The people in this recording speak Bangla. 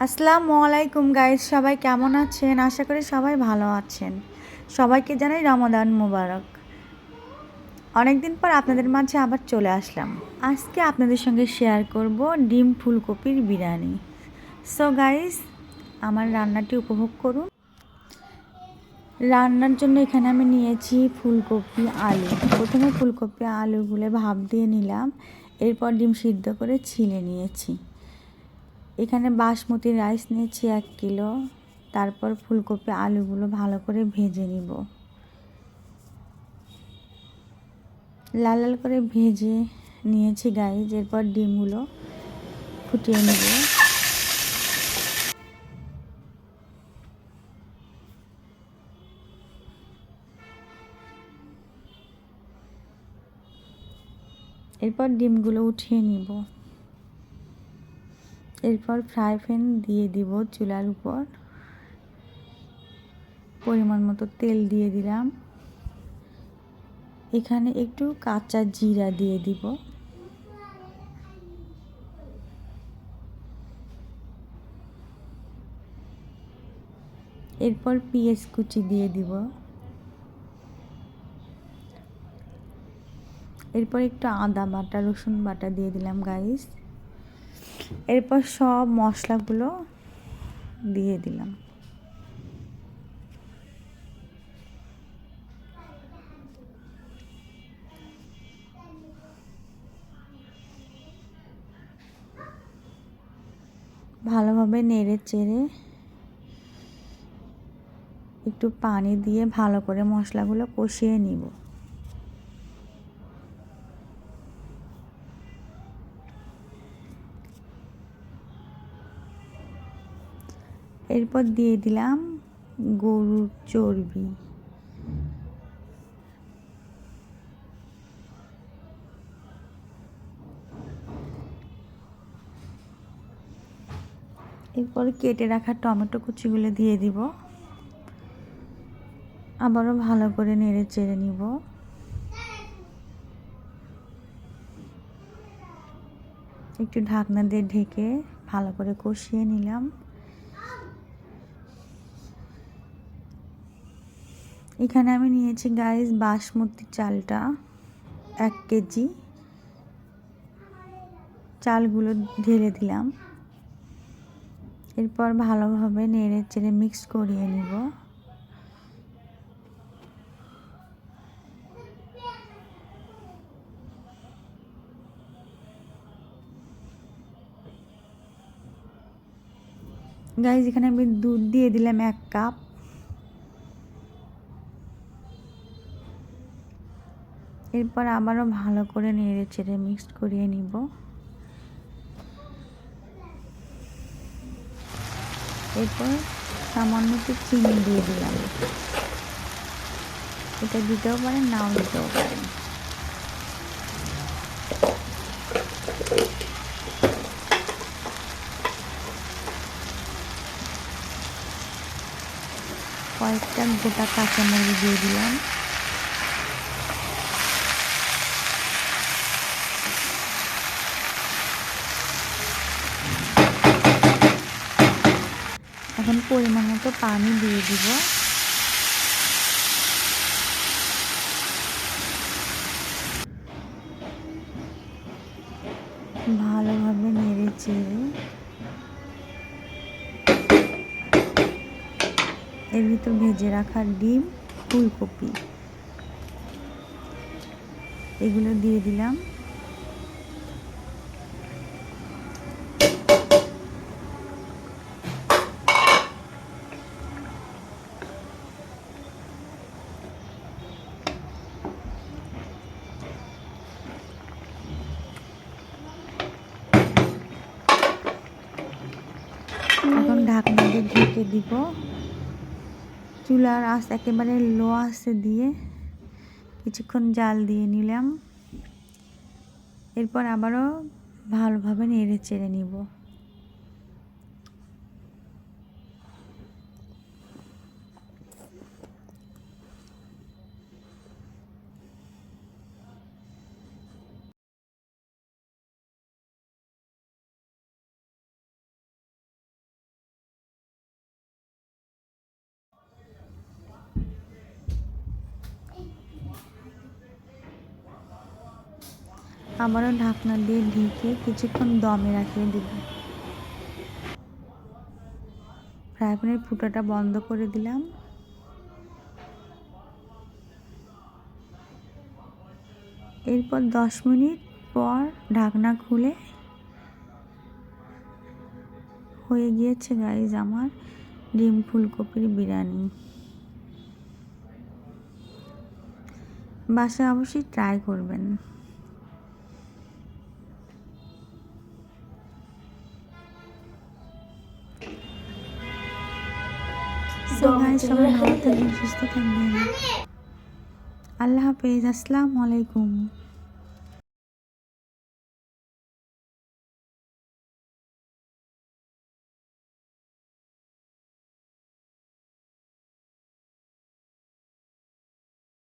আসসালামু আলাইকুম গাইস, সবাই কেমন আছেন? আশা করি সবাই ভালো আছেন। সবাইকে জানাই রমাদান মুবারক। অনেকদিন পর আপনাদের মাঝে আবার চলে আসলাম। আজকে আপনাদের সঙ্গে শেয়ার করব ডিম ফুলকপির বিরিয়ানি। সো গাইস, আমার রান্নাটি উপভোগ করুন। রান্নার জন্য এখানে আমি নিয়েছি ফুলকপি, আলু। প্রথমে ফুলকপি আলুগুলো ভাপ দিয়ে নিলাম, এরপর ডিম সিদ্ধ করে ছিলে নিয়েছি। এখানে বাসমতি রাইস নিয়েছি 1 কিলো। তারপর ফুলকপি আলুগুলো ভালো করে ভেজে নিব, লাল লাল করে ভেজে নিয়েছি গাইস। এরপর ডিমগুলো ফুটিয়ে নেব। এরপর ডিমগুলো উঠিয়ে নিব। এরপর ফ্রাই প্যান দিয়ে দিব চুলার উপর। পরিমাণ মতো তেল দিয়ে দিলাম। এখানে একটু কাঁচা জিরা দিয়ে দিব। এরপর পেঁয়াজ কুচি দিয়ে দিব। এরপর একটু আদা বাটা, রসুন বাটা দিয়ে দিলাম গাইস। এরপর সব মশলাগুলো দিয়ে দিলাম। ভালোভাবে নেড়ে চেড়ে একটু পানি দিয়ে ভালো করে মশলাগুলো কষিয়ে নিব। এরপর দিয়ে দিলাম গরুর চর্বি। এরপর কেটে রাখা টমেটো কুচিগুলো দিয়ে দিব। আবারও ভালো করে নেড়ে চেড়ে নিব। একটু ঢাকনা দিয়ে ঢেকে ভালো করে কষিয়ে নিলাম। এখানে আমি নিয়েছি গাইস বাসমতি চালটা 1 কেজি। চালগুলো ঢেলে দিলাম। এরপর ভালোভাবে নেড়ে চেড়ে মিক্স করিয়ে নিব। গাইস, এখানে আমি দুধ দিয়ে দিলাম 1 কাপ। এরপর আবারও ভালো করে নেড়ে চেড়ে মিক্স করিয়ে নিব। এরপর সামান্য একটু চিনি দিয়ে দিলাম। এটা দিতেও পারেন, নাও দিতেও পারেন। কয়েকটা গোটা কাঁচামরিচ দিয়ে দিলাম। এখন পরিমাণ মতো পানি দিয়ে দিব। ভালোভাবে নেড়ে চেড়ে এর ভিতর ভেজে রাখা ডিম, ফুলকপি এগুলো দিয়ে দিলাম। এখন ঢাকনা দিয়ে ঢেকে দিব। চুলার আঁচ একেবারে লো আঁচে দিয়ে কিছুক্ষণ জাল দিয়ে নিলাম। এরপর আবারও ভালোভাবে নেড়ে চেড়ে নিব। আবারও ঢাকনা দিয়ে ঢেকে কিছুক্ষণ দমে রাখিয়ে দেব। ফ্রাই প্যানের ফুটাটা বন্ধ করে দিলাম। এরপর 10 মিনিট পর ঢাকনা খুলে হয়ে গিয়েছে গাইজ আমার ডিম ফুলকপির বিরিয়ানি। বাসায় অবশ্যই ট্রাই করবেন। সো গাইজ সবাই ভালো থাকবেন, সুস্থ থাকবেন। আল্লাহ হাফেজ, আসসালামু আলাইকুম।